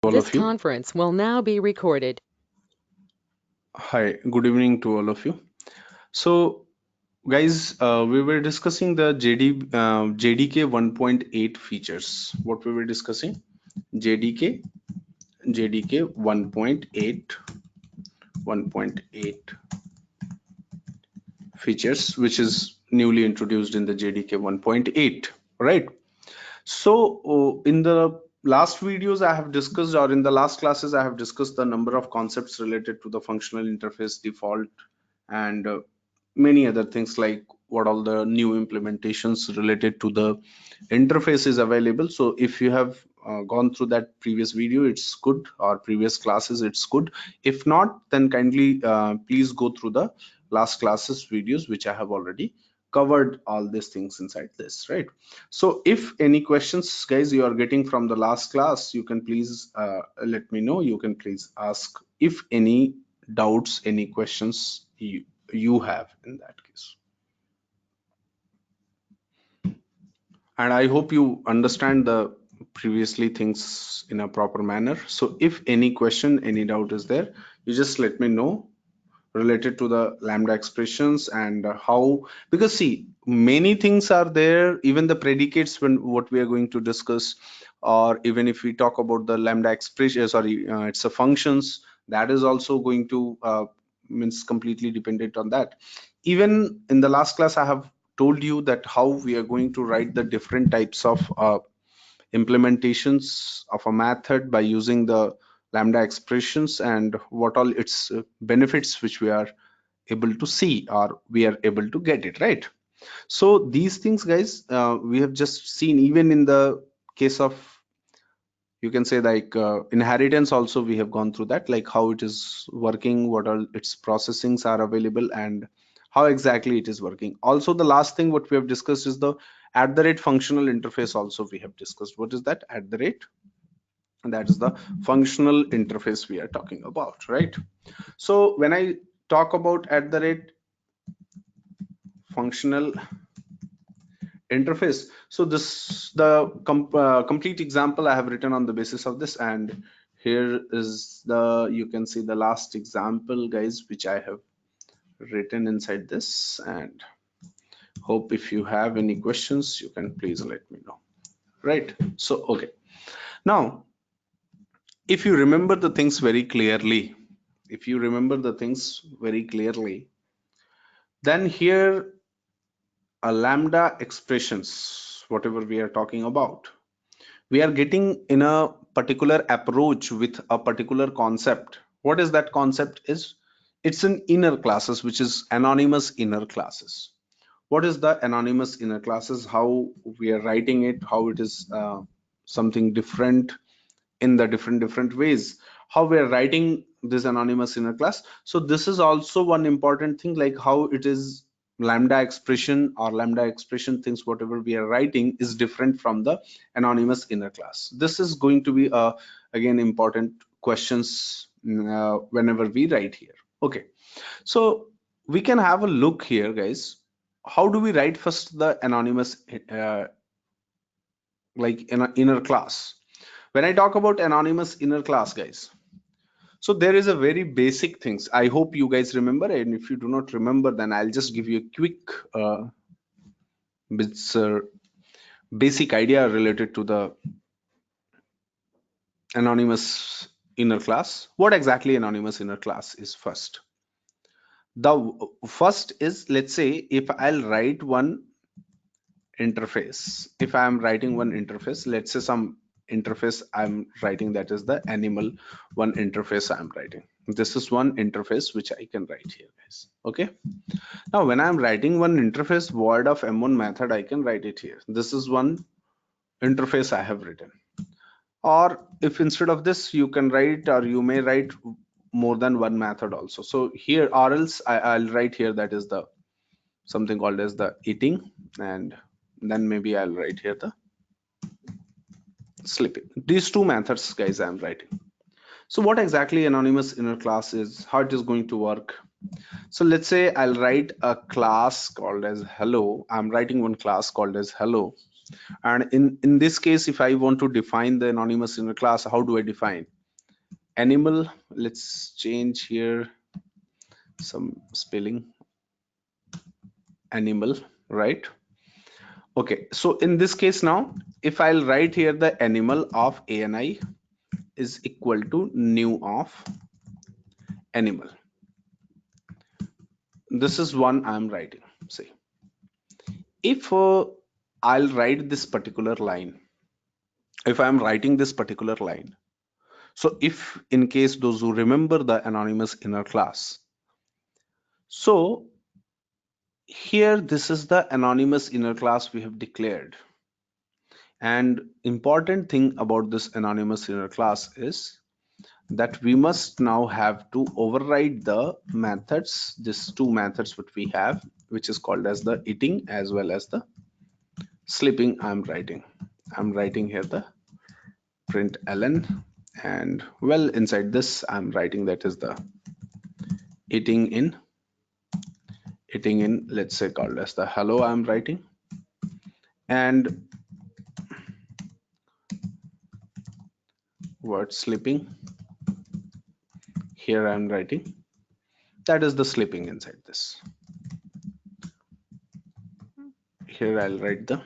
All This of you. conference will now be recorded. Hi, good evening to all of you. So, guys, we were discussing the JDK 1.8 features. What we were discussing? JDK 1.8 features, which is newly introduced in the JDK 1.8, right? So, in the last videos I have discussed, or in the last classes, I have discussed the number of concepts related to the functional interface default and many other things like what all the new implementations related to the interface is available. So if you have gone through that previous video, it's good, or previous classes, it's good. If not, then kindly please go through the last classes videos, which I have already covered all these things inside this, right? So if any questions, guys, you are getting from the last class, you can please let me know. You can please ask if any doubts, any questions you have in that case. And I hope you understand the previously things in a proper manner. So if any question, any doubt is there, you just let me know related to the lambda expressions and how, because see, many things are there, even the predicates, when what we are going to discuss, or even if we talk about the lambda expression, sorry, it's a functions, that is also going to means completely dependent on that. Even in the last class I have told you that how we are going to write the different types of implementations of a method by using the lambda expressions and what all its benefits which we are able to see, or we are able to get it right. So these things, guys, we have just seen. Even in the case of, you can say, like inheritance also, we have gone through that, like how it is working, what all its processings are available, and how exactly it is working. Also, the last thing what we have discussed is the functional interface. Also we have discussed what is that and that is the functional interface we are talking about, right? So when I talk about functional interface, so this the complete example I have written on the basis of this, and here is the, you can see the last example, guys, which I have written inside this. And hope if you have any questions, you can please let me know, right? So okay, now if you remember the things very clearly, then here a lambda expressions, whatever we are talking about, we are getting in a particular approach with a particular concept. What is that concept is? It's an inner classes, which is anonymous inner classes. What is the anonymous inner classes? How we are writing it, how it is something different in the different ways, how we are writing this anonymous inner class. So this is also one important thing, like how it is lambda expression or lambda expression things, whatever we are writing is different from the anonymous inner class. This is going to be again important questions whenever we write here. Okay, so we can have a look here, guys. How do we write first the anonymous like in an inner class? When I talk about anonymous inner class, guys, so there is a very basic things. I hope you guys remember, and if you do not remember, then I'll just give you a quick bits, basic idea related to the anonymous inner class. What exactly anonymous inner class is first? The first is, let's say if I'll write one interface, if I'm writing one interface, let's say some interface I'm writing, that is the animal one interface I'm writing. This is one interface which I can write here, guys. Okay, now when I'm writing one interface void of m1 method, I can write it here. This is one interface I have written. Or if instead of this, you can write, or you may write more than one method also. So here, or else I'll write here, that is the something called as the eating, and then maybe I'll write here the sleeping. These two methods, guys, I'm writing. So what exactly anonymous inner class is, how it is going to work? So let's say I'll write a class called as hello. I'm writing one class called as hello. And in this case, if I want to define the anonymous inner class, how do I define? Animal, let's change here some spelling, animal, right? Okay, so in this case now, if I'll write here the animal of ANI is equal to new of animal. This is one I'm writing. See, if I'll write this particular line, if I'm writing this particular line, so if in case those who remember the anonymous inner class, so here this is the anonymous inner class we have declared. And important thing about this anonymous inner class is that we must now have to override the methods, these two methods which we have, which is called as the eating as well as the sleeping. I'm writing here the print ln, and well, inside this I'm writing that is the eating in, let's say called as the hello I'm writing, and word sleeping here I'm writing that is the sleeping inside this. Here I'll write the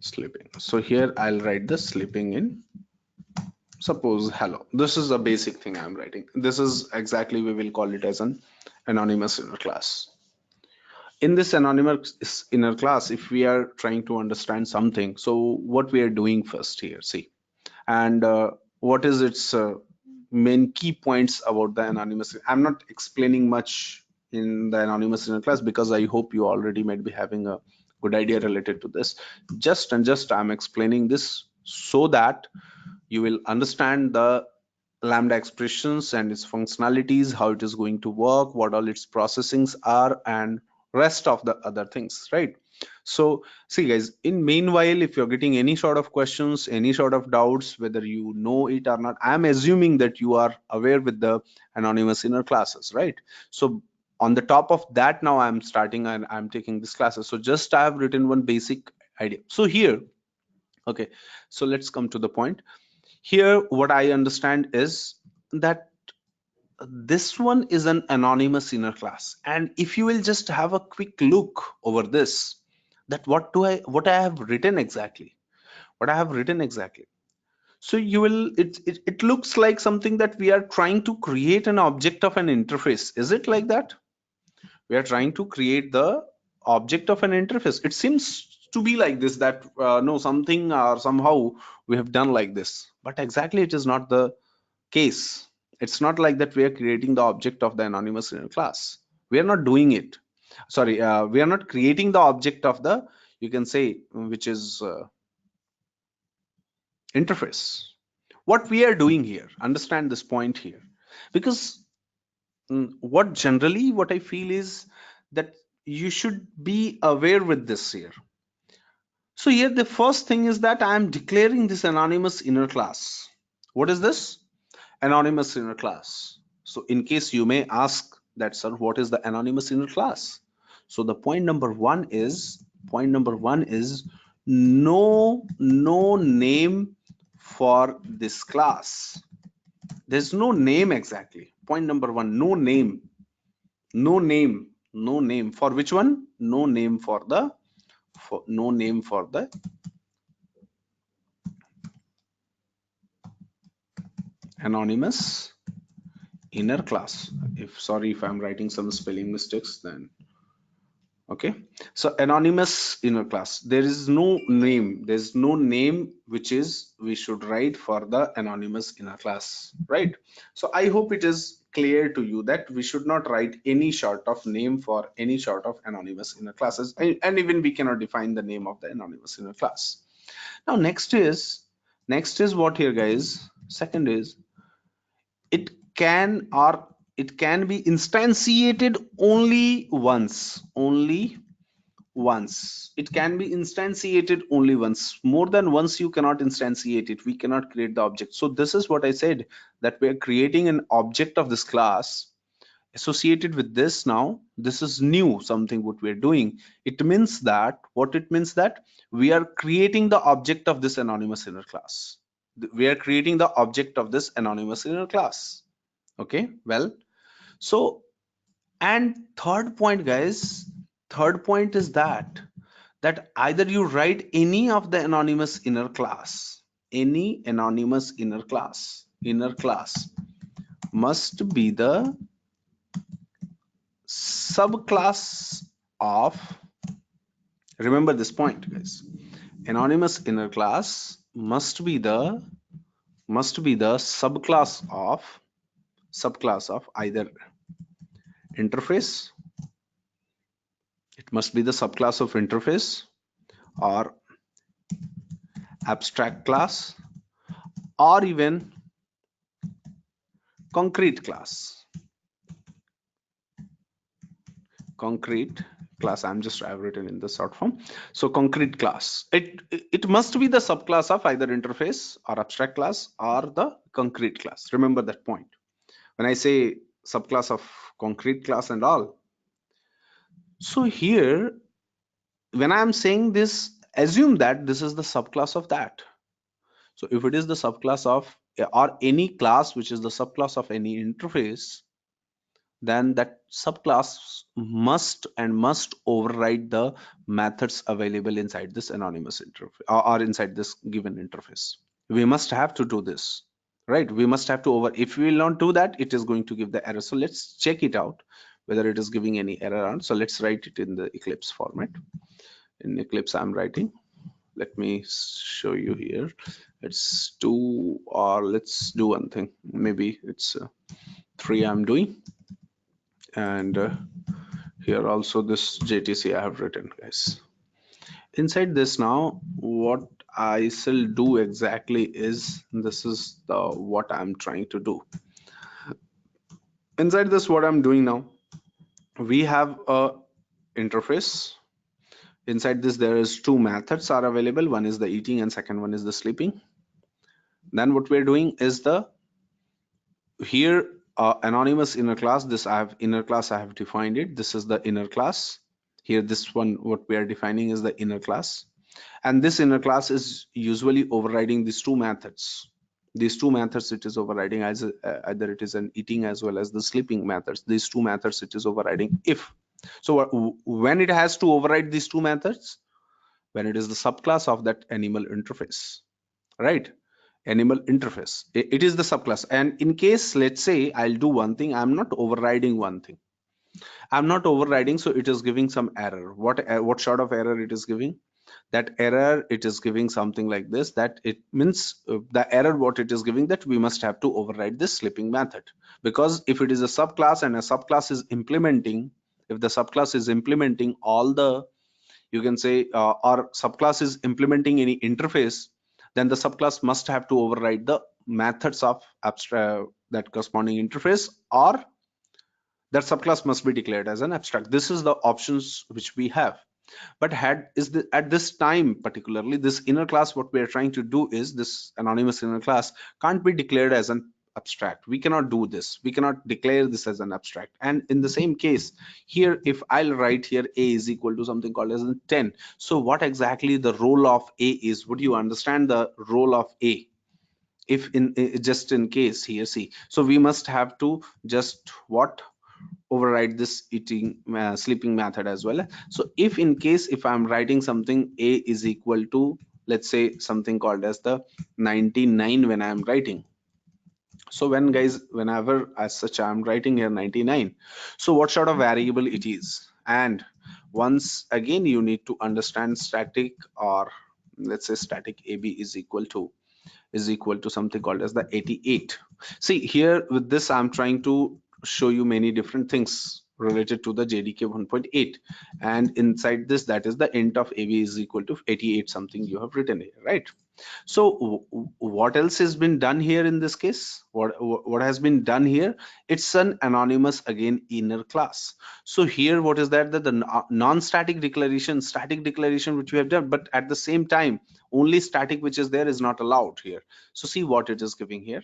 sleeping. So here I'll write the sleeping in, suppose hello. This is a basic thing I'm writing. This is exactly, we will call it as an anonymous inner class. In this anonymous inner class, if we are trying to understand something, so what we are doing first here, see, and what is its main key points about the anonymous. I'm not explaining much in the anonymous inner class because I hope you already might be having a good idea related to this. Just I'm explaining this so that you will understand the lambda expressions and its functionalities, how it is going to work, what all its processings are, and rest of the other things, right? So see guys, in meanwhile, if you're getting any sort of questions, any sort of doubts, whether you know it or not, I'm assuming that you are aware with the anonymous inner classes, right? So on the top of that, now I'm starting and I'm taking these classes. So just I have written one basic idea. So here, okay, so let's come to the point. Here what I understand is that this one is an anonymous inner class, and if you will just have a quick look over this, that what I have written exactly, so you will, it looks like something that we are trying to create an object of an interface. Is it like that? We are trying to create the object of an interface. It seems to be like this, that no, something or somehow we have done like this, but exactly it is not the case. It's not like that we are creating the object of the anonymous inner class. We are not doing it. Sorry, we are not creating the object of the, you can say, which is interface. What we are doing here, understand this point here, because what I feel is that you should be aware with this here. So here the first thing is that I am declaring this anonymous inner class. What is this? Anonymous inner class. So in case you may ask that, sir, what is the anonymous inner class? So the point number one is no name for this class. There's no name exactly. Point number one, no name. For which one? No name for the anonymous inner class. Sorry if I'm writing some spelling mistakes, then okay. So anonymous inner class, there's no name which is we should write for the anonymous inner class, right? So I hope it is clear to you that we should not write any sort of name for any sort of anonymous inner classes, and even we cannot define the name of the anonymous inner class. Now next is what here, guys? Second is, it can be instantiated only once. It can be instantiated only once. More than once you cannot instantiate it. We cannot create the object. So this is what I said, that we are creating an object of this class. associated with this now, this is new, something what we're doing. It means that, what it means that we are creating the object of this anonymous inner class. We are creating the object of this anonymous inner class. Okay, well, so, and third point, guys, third point is that either you write any of the anonymous inner class, any anonymous inner class must be the subclass of, remember this point, guys, anonymous inner class must be the subclass of either interface, it must be the subclass of interface, or abstract class, or even concrete class. Concrete class, I've written in the short form. So concrete class, it must be the subclass of either interface or abstract class or the concrete class. Remember that point when I say subclass of concrete class and all. So here, when I am saying this, assume that this is the subclass of that. So if it is the subclass of, or any class which is the subclass of any interface, then that subclass must override the methods available inside this anonymous interface, or inside this given interface. We must have to do this, right? We must have to if we will not do that, it is going to give the error. So let's check it out whether it is giving any error on. So let's write it in the Eclipse format. In Eclipse I'm writing, let me show you here, it's 2, or let's do one thing, maybe it's 3 I'm doing, and here also this JTC I have written, guys. Inside this now, what I shall do exactly is, this is the what I'm trying to do. Inside this, what I'm doing now, we have a interface. Inside this, there is 2 methods are available. One is the eating and second one is the sleeping. Then what we're doing is the here anonymous inner class. This I have inner class, I have defined it. This is the inner class. Here this one what we are defining is the inner class, and this inner class is usually overriding these 2 methods. These 2 methods it is overriding, as either it is an eating as well as the sleeping methods. These 2 methods it is overriding. If so, when it has to override these 2 methods, when it is the subclass of that animal interface, right? Animal interface, it is the subclass. And in case, let's say I'll do one thing, I'm not overriding one thing, I'm not overriding, so it is giving some error. What sort of error it is giving? That error, it is giving something like this, that it means the error what it is giving, that we must have to override this sleeping method, because if it is a subclass and a subclass is implementing, if the subclass is implementing all the, you can say, or subclass is implementing any interface, then the subclass must have to override the methods of abstract that corresponding interface, or that subclass must be declared as an abstract. This is the options which we have. But at this time particularly, this inner class, what we are trying to do is, this anonymous inner class can't be declared as an abstract. We cannot do this, we cannot declare this as an abstract. And in the same case here, if I'll write here a is equal to something called as 10, so what exactly the role of a is? Would you understand the role of a? If just in case here, see, so we must have to just what, override this eating sleeping method as well. So if in case, if I'm writing something, a is equal to, let's say, something called as the 99, when I'm writing, so when guys, whenever as such I'm writing here 99, so what sort of variable it is? And once again, you need to understand static, or let's say static ab is equal to something called as the 88. See here, with this I'm trying to show you many different things related to the JDK 1.8, and inside this, that is the int of ab is equal to 88 something you have written here, right? So what else has been done here in this case? What has been done here? It's an anonymous, again, inner class. So here, what is that the non-static declaration, static declaration which we have done, but at the same time only static which is there is not allowed here. So see what it is giving here.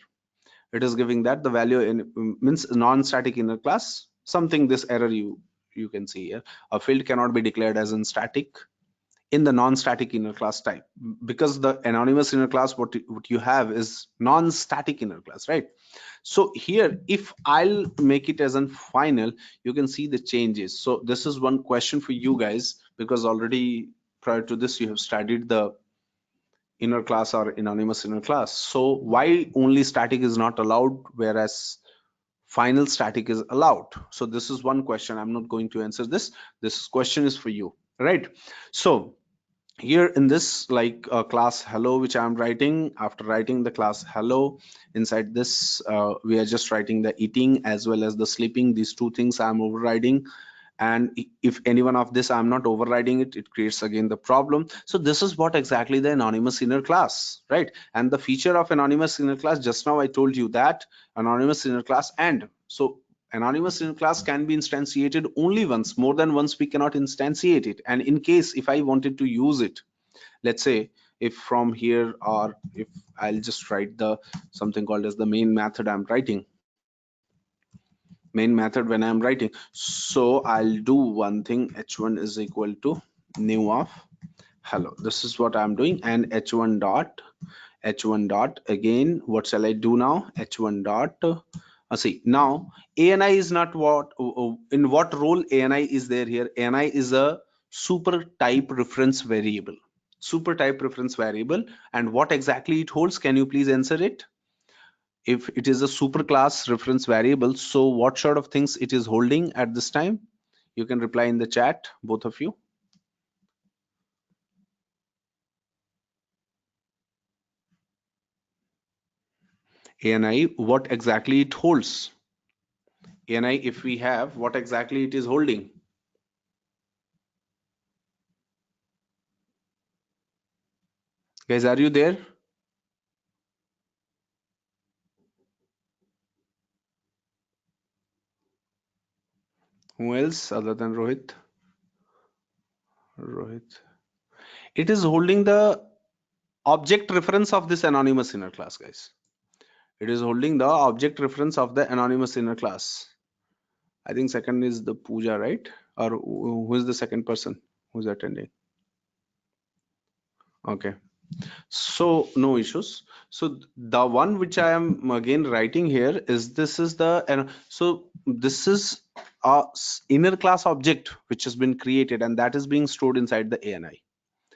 It is giving that the value in means non-static inner class, something, this error you can see here. A field cannot be declared as in static in the non-static inner class type, because the anonymous inner class, what you have is non-static inner class, right? So here, if I'll make it as a final, you can see the changes. So this is one question for you guys, because already prior to this you have studied the inner class or anonymous inner class. So why only static is not allowed, whereas final static is allowed? So this is one question. I'm not going to answer this. This question is for you, right? So here in this, like class hello, which I'm writing, after writing the class hello, inside this we are just writing the eating as well as the sleeping. These two things I'm overriding, and if any one of this I'm not overriding it, it creates again the problem. So this is what exactly the anonymous inner class, right? And the feature of anonymous inner class, just now I told you that anonymous inner class, and so anonymous inner class can be instantiated only once. More than once we cannot instantiate it. And in case if I wanted to use it, let's say if from here, or if I'll just write the something called as the main method I'm writing, main method when I'm writing. So I'll do one thing, h1 is equal to new of hello. This is what I'm doing, and h1 dot again, what shall I do now? H1 dot see, now ANI is not what in what role ANI is there here. ANI is a super type reference variable, super type reference variable. And what exactly it holds, can you please answer it? If it is a superclass reference variable, so what sort of things it is holding at this time? You can reply in the chat, both of you. ANI, what exactly it holds? ANI, if we have, what exactly it is holding? Guys, are you there? Who else other than Rohit? Rohit. It is holding the object reference of this anonymous inner class, guys. It is holding the object reference of the anonymous inner class. I think second is the Pooja, right? Or who is the second person who's attending? Okay. So no issues. So the one which I am again writing here is, this is the, and so this is a inner class object which has been created, and that is being stored inside the ANI,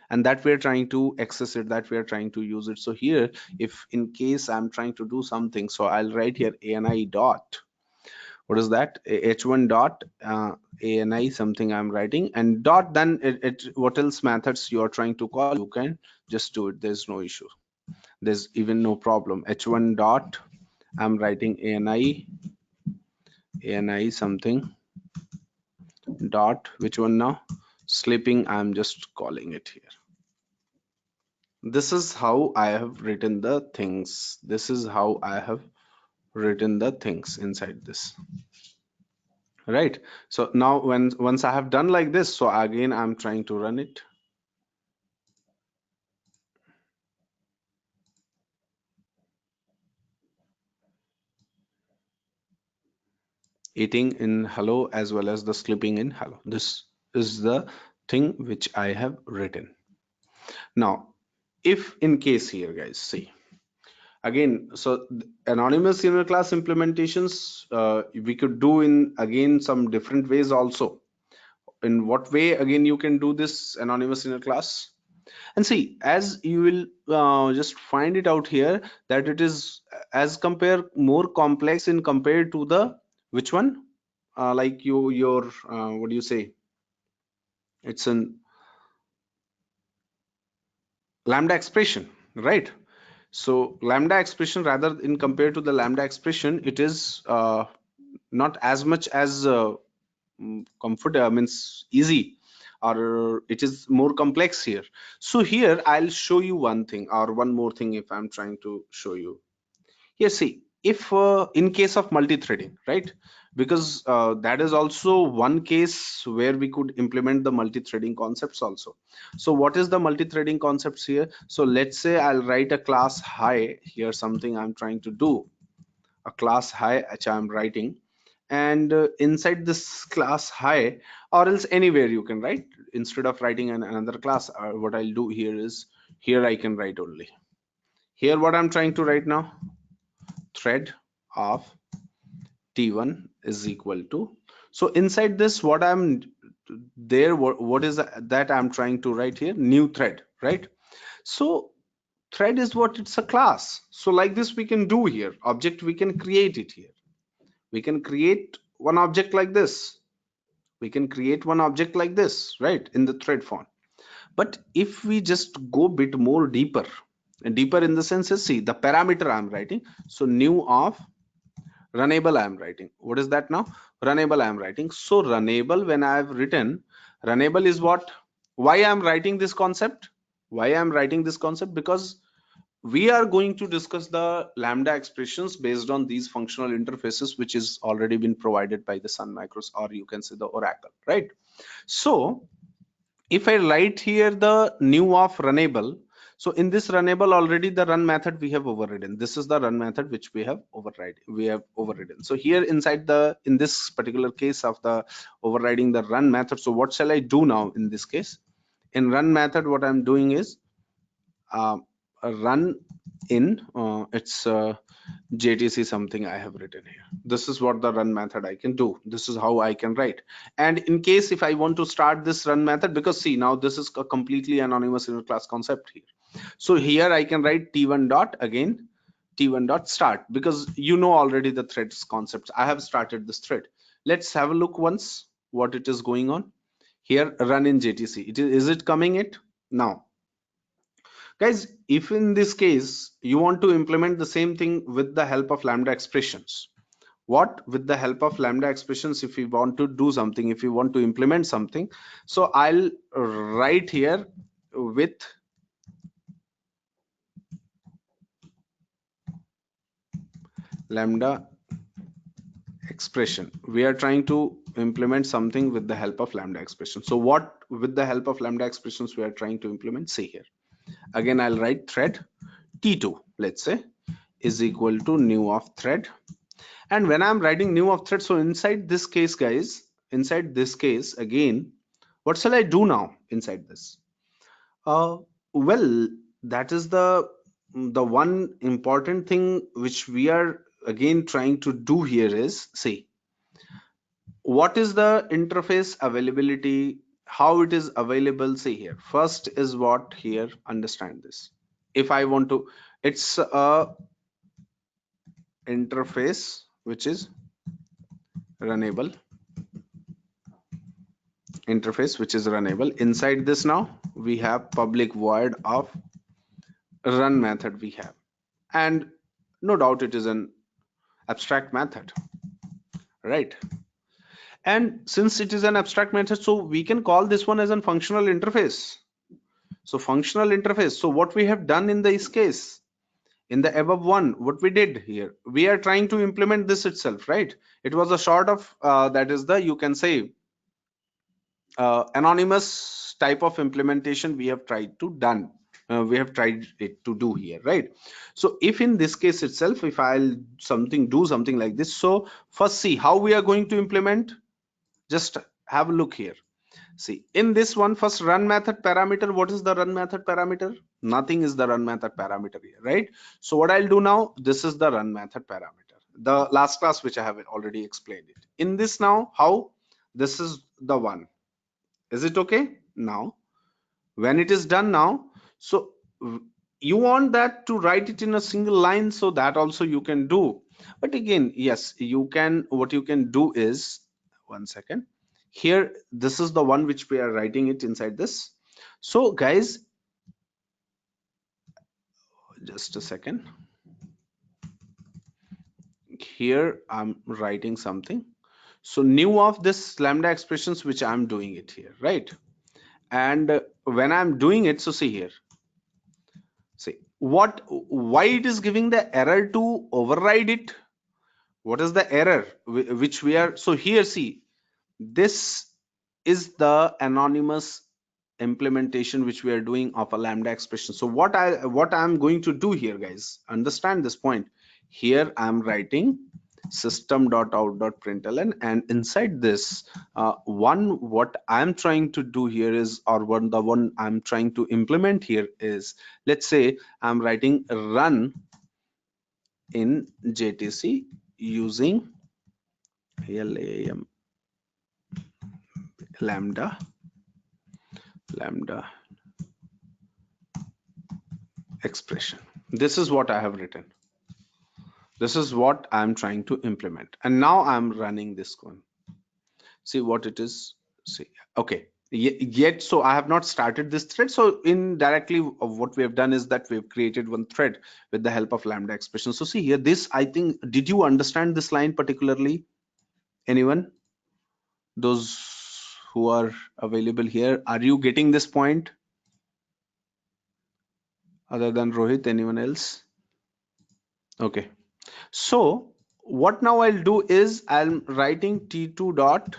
and that we're trying to access it, that we're trying to use it. So here, if in case I'm trying to do something, so I'll write here ANI dot, what is that? H1 dot ANI something I'm writing, and dot, then it what else methods you are trying to call, you can just do it. There's no issue, there's even no problem. H1 dot, I'm writing ANI something dot, which one now? Sleeping, I'm just calling it here. This is how I have written the things. This is how I have written the things inside this, right? So now once I have done like this, so again I'm trying to run it. Eating in hello as well as the sleeping in hello. This is the thing which I have written. Now, if in case here, guys, see again, so anonymous inner class implementations we could do in again some different ways also. In what way again you can do this anonymous inner class? And see, as you will just find it out here, that it is as compare more complex in compared to the which one, like your what do you say, it's an lambda expression, right? So lambda expression, rather in compared to the lambda expression, it is not as much as comfort means easy, or it is more complex here. So here I'll show you one thing, or one more thing, if I'm trying to show you here. See, if in case of multi-threading, right? Because that is also one case where we could implement the multi-threading concepts also. So what is the multi-threading concepts here? So let's say I'll write a class hi here, something I'm trying to do, a class hi which I'm writing, and inside this class hi, or else anywhere you can write. Instead of writing another class, what I'll do here is, here I can write only here what I'm trying to write now, thread of t1 is equal to, so inside this what I'm there, what is that I'm trying to write here, new thread, right? So thread is what, it's a class. So like this we can do here, object we can create it here, we can create one object like this, we can create one object like this, right, in the thread form. But if we just go bit more deeper, and deeper in the sense is, see the parameter I'm writing, so new of runnable I am writing. What is that now? Runnable I am writing. So runnable, when I have written runnable is what, why I am writing this concept, why I am writing this concept, because we are going to discuss the lambda expressions based on these functional interfaces which is already been provided by the Sun Micros, or you can say the Oracle, right? So if I write here the new of runnable, so in this runnable already the run method we have overridden. This is the run method which we have overridden. So here inside the, in this particular case of the overriding the run method, so what shall I do now in this case? In run method, what I'm doing is run in it's JTC something I have written here. This is what the run method I can do. This is how I can write. And in case if I want to start this run method, because see now this is a completely anonymous inner class concept here. So here I can write t1 dot again t1 dot start, because you know already the threads concepts. I have started this thread. Let's have a look once what it is going on here. Run in JTC. Is it coming it now? Guys, if in this case you want to implement the same thing with the help of lambda expressions, what, with the help of lambda expressions, if we want to do something, if we want to implement something, so I'll write here with lambda expression, we are trying to implement something with the help of lambda expression. So what, with the help of lambda expressions we are trying to implement, see here again I'll write thread t2, let's say, is equal to new of thread. And when I'm writing new of thread, so inside this case, guys, inside this case again, what shall I do now inside this? Well, that is the one important thing which we are again trying to do here is, see, what is the interface availability, how it is available. See here, first is what here, understand this. If I want to, it's a interface which is runnable, interface which is runnable. Inside this now we have public void of run method we have, and no doubt it is an abstract method, right? And since it is an abstract method, so we can call this one as a functional interface. So functional interface, so what we have done in this case, in the above one, what we did here, we are trying to implement this itself, right? It was a sort of that is the, you can say, anonymous type of implementation we have tried to done, we have tried it to do here, right? So if in this case itself, if I'll do something like this, so first see how we are going to implement. Just have a look here. See, in this one, first run method parameter, what is the run method parameter? Nothing is the run method parameter here, right? So what I'll do now, this is the run method parameter, the last class which I have already explained it. In this now, how, this is the one. Is it okay? Now when it is done now, so you want that to write it in a single line, so that also you can do. But again, yes, you can, what you can do is, one second here, this is the one which we are writing it inside this. So guys, just a second, here I'm writing something. So new of this lambda expressions which I'm doing it here, right? And when I'm doing it, so see here, see what, why it is giving the error to override it. What is the error which we are, so here see, this is the anonymous implementation which we are doing of a lambda expression. So what I'm going to do here, guys, understand this point. Here I'm writing system.out.println, and inside this what I'm trying to do here is, or the one I'm trying to implement here is, let's say I'm writing run in JTC using LAM lambda expression. This is what I have written. This is what I'm trying to implement, and now I'm running this one. See what it is. See, okay, yet so I have not started this thread. So indirectly what we have done is that we've created one thread with the help of lambda expression. So see here, this, I think, did you understand this line particularly? Anyone? Those who are available here, are you getting this point? Other than Rohit, anyone else? Okay, so what now I'll do is I'm writing t2 dot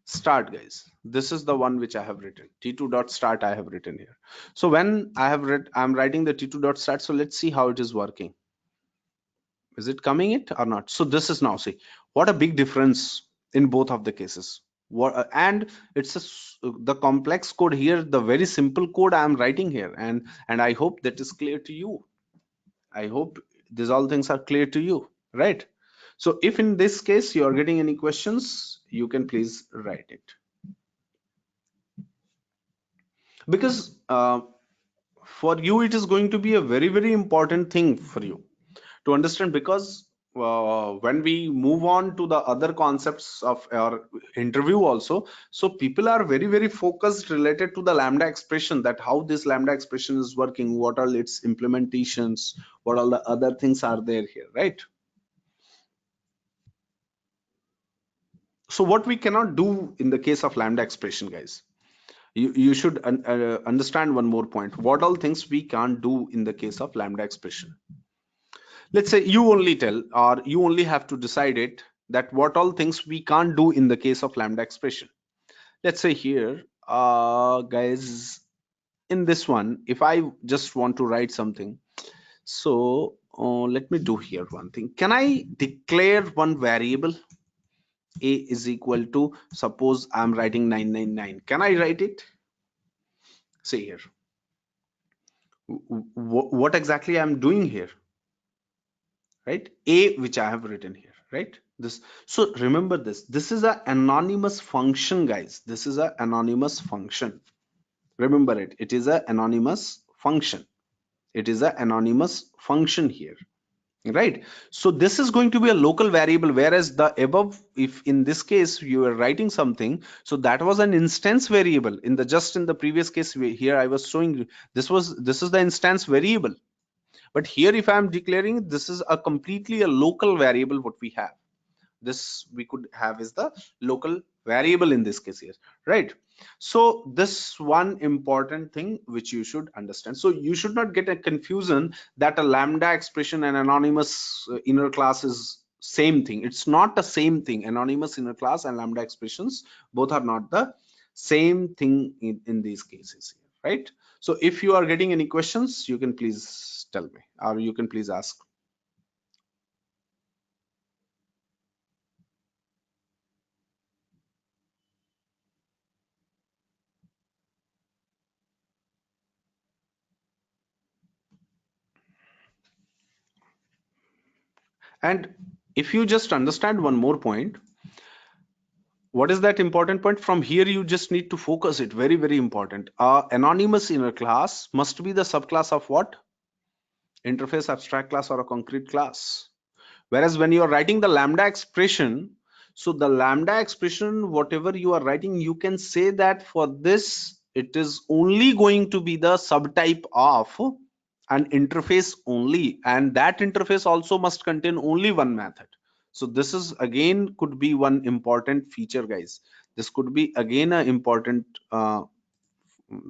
start, guys. This is the one which I have written. t2 dot start I have written here. So when I have read, I'm writing the t2 dot start. So let's see how it is working. Is it coming it or not? So this is now, see what a big difference in both of the cases. What and it's the complex code here, the very simple code I am writing here, and I hope that is clear to you. I hope these all things are clear to you, right? So if in this case you are getting any questions, you can please write it, because for you it is going to be a very important thing for you to understand, because when we move on to the other concepts of our interview also, so people are very focused related to the lambda expression, that how this lambda expression is working, what are its implementations, what all the other things are there here, right? So what we cannot do in the case of lambda expression, guys, you should understand one more point. What all things we can't do in the case of lambda expression? Let's say you only tell, or you only have to decide it, that what all things we can't do in the case of lambda expression. Let's say here, guys, in this one, if I just want to write something, so let me do here one thing. Can I declare one variable? A is equal to, suppose I'm writing 999. Can I write it? See here, what exactly I'm doing here, right? A, which I have written here, right? This, so remember this is an anonymous function, guys. This is an anonymous function. Remember it, it is an anonymous function. It is an anonymous function here, right? So this is going to be a local variable, whereas the above, if in this case you are writing something, so that was an instance variable. In the just in the previous case, here I was showing you, this is the instance variable. But here if I am declaring, this is a completely a local variable. What we have, this we could have is the local variable in this case here, right? So this one important thing which you should understand. So you should not get a confusion that a lambda expression and anonymous inner class is same thing. It's not the same thing. Anonymous inner class and lambda expressions both are not the same thing in these cases here, right? So if you are getting any questions, you can please tell me, or you can please ask. And if you just understand one more point, what is that important point? From here you just need to focus it, very important. Anonymous inner class must be the subclass of what? Interface abstract class or a concrete class. Whereas when you are writing the lambda expression, so the lambda expression, whatever you are writing, you can say that for this it is only going to be the subtype of an interface only, and that interface also must contain only one method. So this is again could be one important feature, guys. This could be again an important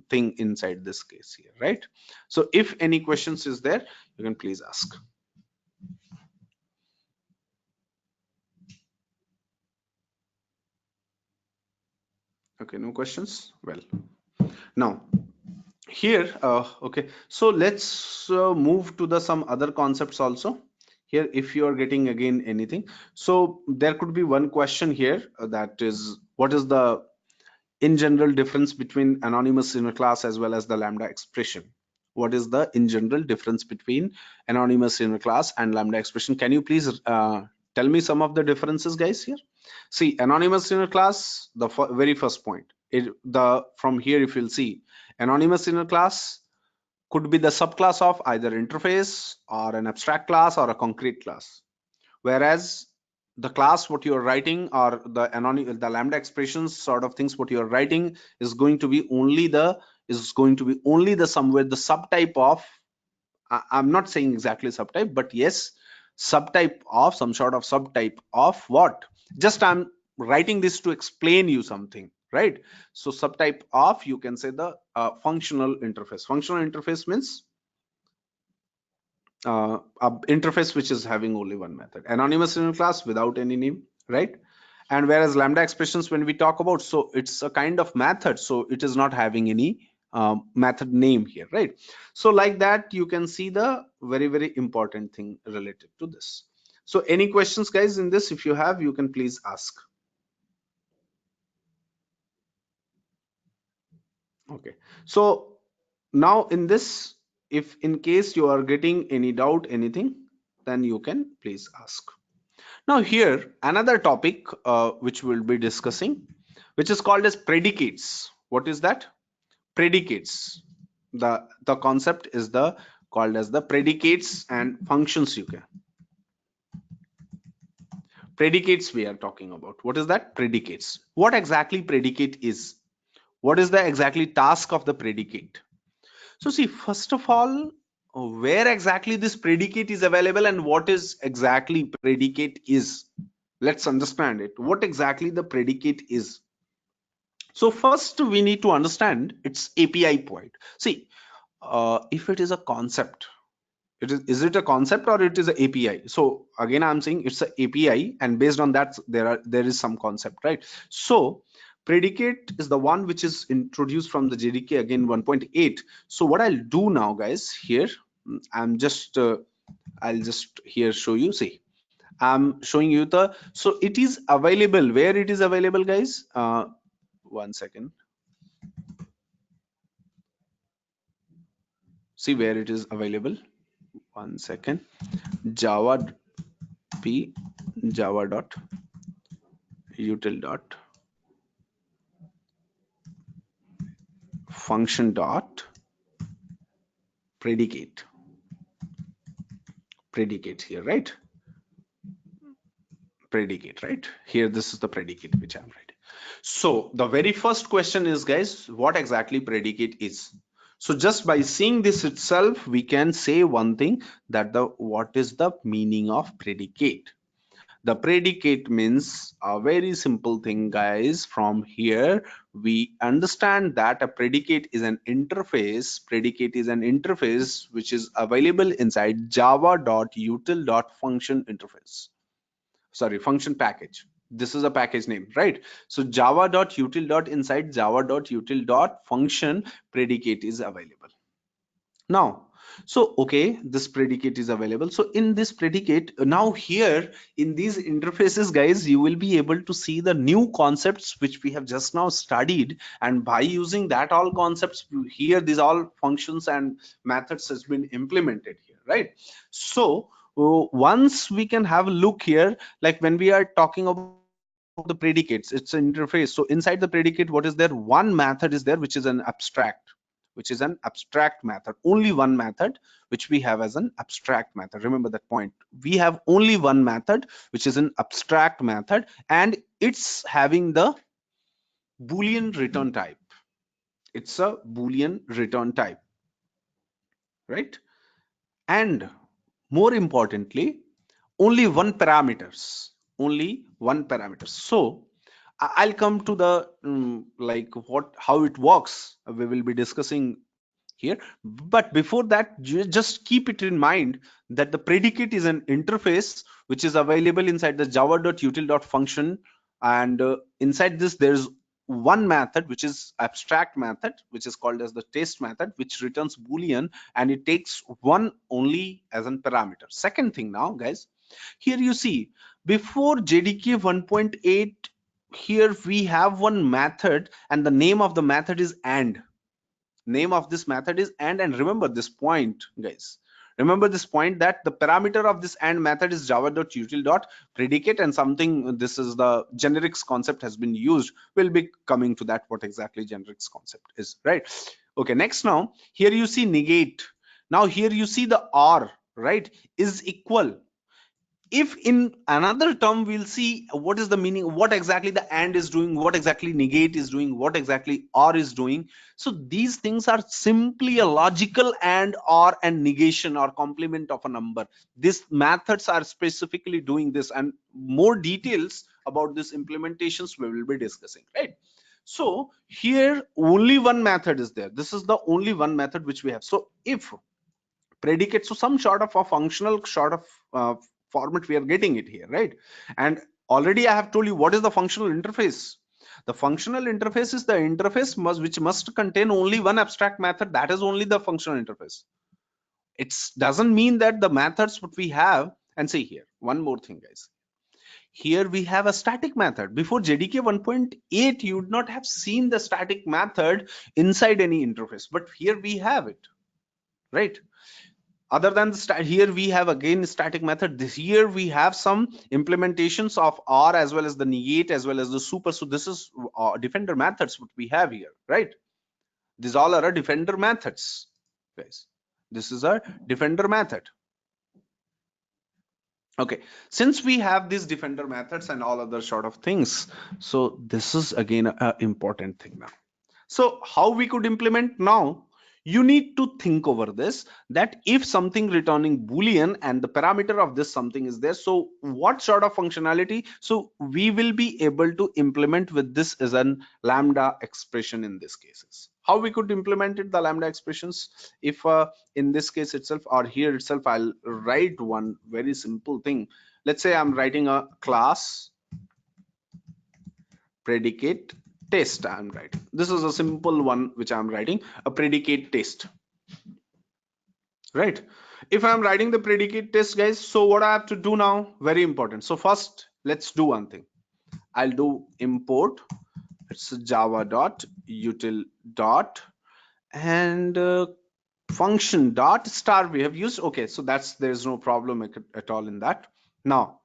thing inside this case here, right? So if any questions is there, you can please ask. Okay, no questions. Well, now here okay, so let's move to the some other concepts also here if you are getting again anything. So there could be one question here, that is, what is the in general difference between anonymous inner class as well as the lambda expression? What is the in general difference between anonymous inner class and lambda expression? Can you please tell me some of the differences, guys, here? See, anonymous inner class, the very first point, from here if you'll see, anonymous inner class could be the subclass of either interface or an abstract class or a concrete class, whereas the class what you're writing, or the lambda expressions sort of things what you're writing, is going to be only the somewhere the subtype of, I'm not saying exactly subtype, but yes, subtype of some sort of subtype of what, just I'm writing this to explain you something, right? So subtype of, you can say, the functional interface means a interface which is having only one method, anonymous inner class without any name, right? And whereas lambda expressions, when we talk about, so it's a kind of method, so it is not having any method name here, right? So like that, you can see the very important thing related to this. So any questions, guys, in this? If you have, you can please ask. Okay, so now in this, if in case you are getting any doubt, anything, then you can please ask. Now here another topic which we'll be discussing, which is called as predicates. What is that? Predicates. The concept is the called as the predicates and functions. You can predicates we are talking about. What is that? Predicates. What exactly predicate is? What is the exactly task of the predicate? So see, first of all, where exactly this predicate is available and what is exactly predicate is. Let's understand it. What exactly the predicate is. So first we need to understand its API point. See, if it is a concept, is it a concept or it is an API? So again, I'm saying it's an API, and based on that, there is some concept, right? So predicate is the one which is introduced from the JDK again 1.8. So what I'll do now, guys, here, I'm just I'll just here show you. See, I'm showing you so it is available. Where it is available, guys? One second. See where it is available. One second. Java p java dot util dot function dot predicate here, right? Predicate, right here. This is the predicate which I'm writing. So the very first question is, guys, what exactly predicate is? So just by seeing this itself, we can say one thing, that what is the meaning of predicate. The predicate means a very simple thing, guys. From here we understand that a predicate is an interface. Predicate is an interface which is available inside java.util.function interface, sorry, function package. This is a package name, right? So java.util. Inside java.util.function, predicate is available. Now, so okay, this predicate is available. So in this predicate, now here in these interfaces, guys, you will be able to see the new concepts which we have just now studied, and by using that all concepts here, these all functions and methods has been implemented here, right? So once we can have a look here, like when we are talking about the predicates, it's an interface. So inside the predicate, what is there? One method is there, which is an abstract, method. Only one method which we have as an abstract method. Remember that point. We have only one method which is an abstract method, and it's having the Boolean return type. It's a Boolean return type, right? And more importantly, only one parameters. So I'll come to the like how it works. We will be discussing here, but before that, just keep it in mind that the predicate is an interface which is available inside the java.util.function, and inside this there's one method, which is abstract method, which is called as the test method, which returns boolean, and it takes one only as a parameter. Second thing now, guys, here you see before JDK 1.8, here we have one method, and the name of the method is and. Name of this method is and remember this point, guys. Remember this point, that the parameter of this and method is java.util.predicate and something. This is the generics concept has been used. We'll be coming to that, what exactly generics concept is, right? Okay, next, now here you see negate. Now here you see the or, right, is equal. If in another term we'll see what is the meaning, what exactly the and is doing, what exactly negate is doing, what exactly or is doing. So these things are simply a logical and, or, and negation or complement of a number. These methods are specifically doing this, and more details about this implementations we will be discussing, right? So here only one method is there. This is the only one method which we have. So if predicate, so some sort of a functional sort of format we are getting it here, right? And already I have told you what is the functional interface. The functional interface is the interface which must contain only one abstract method. That is only the functional interface. It doesn't mean that the methods what we have. And see here one more thing, guys. Here we have a static method. Before JDK 1.8 you would not have seen the static method inside any interface, but here we have it, right? Other than the here we have again static method. This here we have some implementations of or as well as the negate as well as the super. So this is defender methods what we have here, right? These all are defender methods, guys. This is a defender method. Okay, since we have these defender methods and all other sort of things, so this is again an important thing now. So how we could implement now? You need to think over this, that if something returning boolean and the parameter of this something is there, so what sort of functionality? So we will be able to implement with this as an lambda expression in this cases. How we could implement it, the lambda expressions? If in this case itself or here itself, I'll write one very simple thing. Let's say I'm writing a class predicate test. I'm writing, this is a simple one which I'm writing, a predicate test, right? If I'm writing the predicate test, guys, so what I have to do now, very important. So first let's do one thing. I'll do import, it's java.util dot and function dot star we have used. Okay, so there's no problem at all in that. Now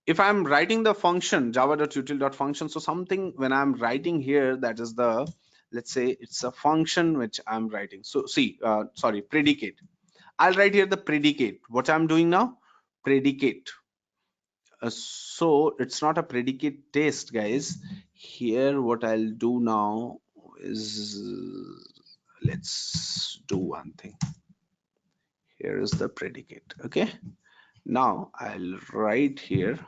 if I'm writing the function java.util.function, so something when I'm writing here, that is the, let's say it's a function which I'm writing. So see, sorry, predicate. I'll write here the predicate. What I'm doing now, predicate. So it's not a predicate test, guys. Here what I'll do now is, let's do one thing. Here is the predicate. Okay, now I'll write here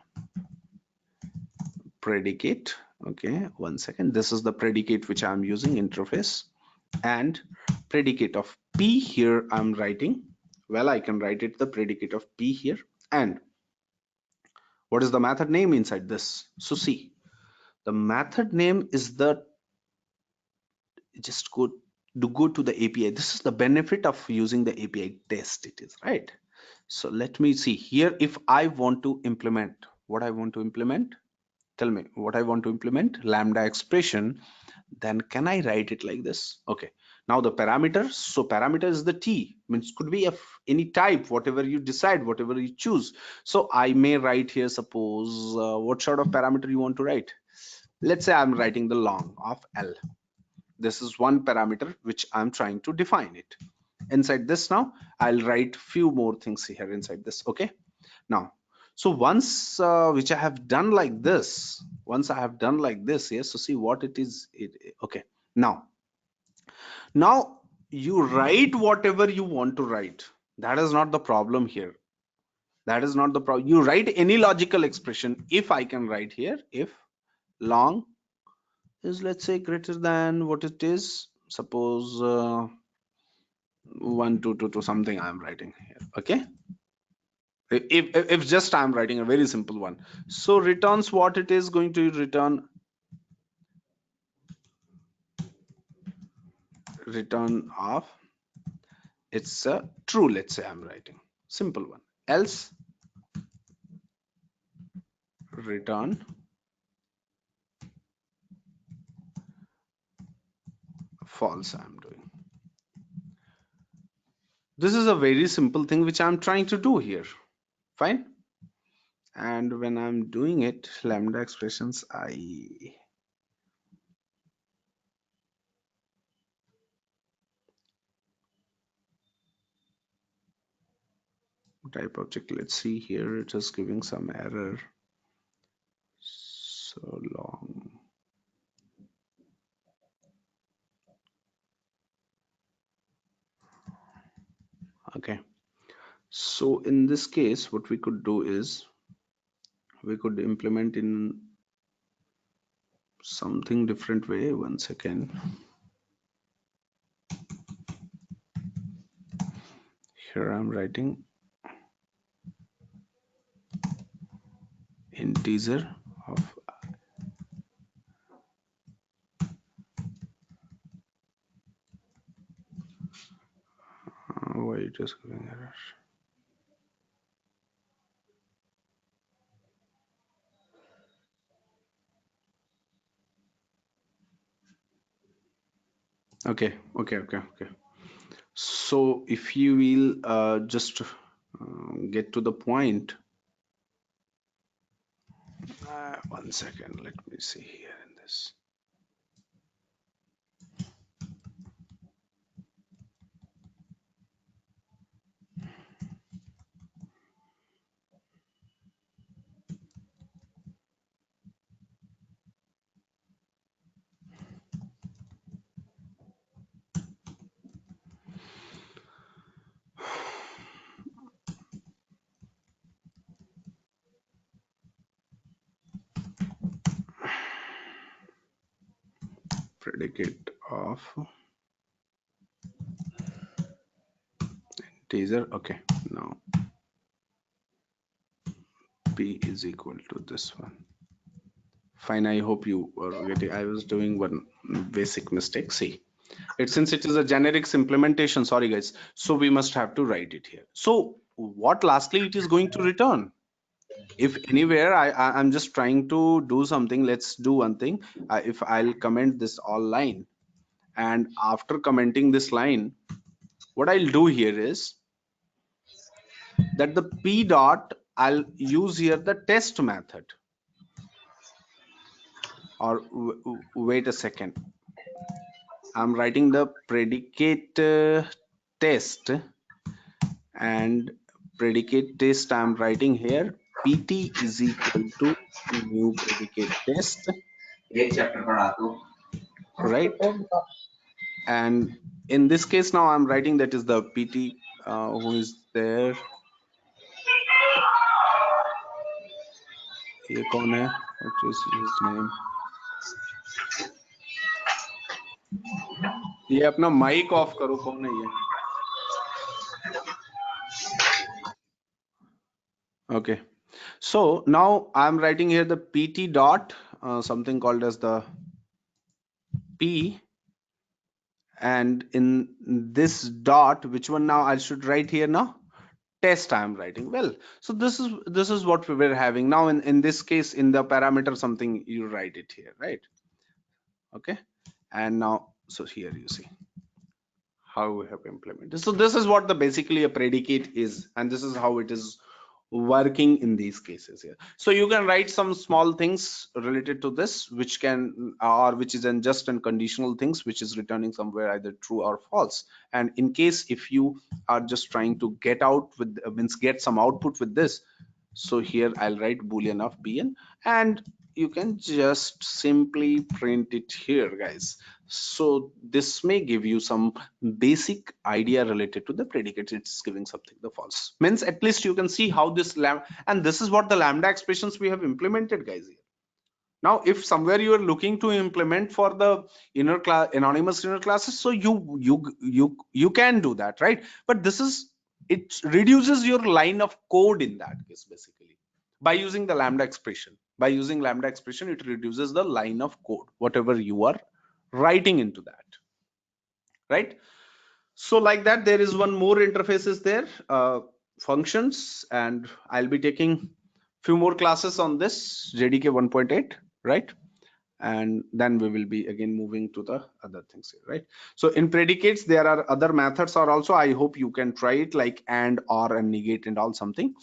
predicate. Okay, one second. This is the predicate which I'm using, interface, and predicate of p here I'm writing. Well, I can write it the predicate of p here. And what is the method name inside this? So see, the method name is the, just go to the API. This is the benefit of using the API test, it is, right? So let me see here. If I want to implement, what I want to implement, tell me what I want to implement, lambda expression, then can I write it like this? Okay, now the parameter, so parameter is the t, means could be of any type, whatever you decide, whatever you choose. So I may write here, suppose what sort of parameter you want to write. Let's say I'm writing the long of L. This is one parameter which I'm trying to define it. Inside this, now I'll write few more things here inside this. Okay, now so once which I have done like this, once I have done like this, yes, so see what it is. Okay, now you write whatever you want to write. That is not the problem here. That is not the problem. You write any logical expression. If I can write here, if long is, let's say, greater than what it is, suppose 1 2 something I'm writing here. Okay, if just I'm writing a very simple one, so returns what it is going to return, return of it's a true, let's say I'm writing simple one, else return false. I'm doing this is a very simple thing which I'm trying to do here. Fine. And when I'm doing it, lambda expressions, I type object, let's see here, it is giving some error so long. Okay, so in this case what we could do is we could implement in something different way. One second. Here I'm writing integer of why it is giving error. Okay. So if you will just get to the point. One second, let me see here in this. Predicate of integer. Okay, now p is equal to this one. Fine, I hope you are getting. I was doing one basic mistake. See, since it is a generics implementation, sorry guys, so we must have to write it here. So what lastly it is going to return? If anywhere I'm just trying to do something, let's do one thing. If I'll comment this all line, and after commenting this line, what I'll do here is that the p dot, I'll use here the test method, or wait a second, I'm writing the predicate test, and predicate test I'm writing here pt is equal to new predicate test, right? And in this case now I'm writing that is the pt who is there, ये कौन है, what is his name, ये अपना mic off करो, कौन है ये? Okay, so now I'm writing here the pt dot something called as the p, and in this dot, which one now I should write here now? Test I am writing. Well, so this is what we were having now. In this case, in the parameter something, you write it here, right? Okay, and now so here you see how we have implemented. So this is what the basically a predicate is, and this is how it is working in these cases here. So you can write some small things related to this, which can or which is in just in conditional things, which is returning somewhere either true or false. And in case if you are just trying to get out with means get some output with this, so here I'll write boolean of bn, and you can just simply print it here, guys. So this may give you some basic idea related to the predicates. It's giving something the false, means at least you can see how this and this is what the lambda expressions we have implemented, guys, here. Now if somewhere you are looking to implement for the inner class anonymous inner classes, so you can do that, right? But this is, it reduces your line of code in that case. Basically, by using the lambda expression, it reduces the line of code whatever you are writing into that. right? So like that, there is one more interface is there, functions, and I'll be taking few more classes on this JDK 1.8, right? And then we will be again moving to the other things here, right? So in predicates, there are other methods are also. I hope you can try it, like and, or, and negate and all something.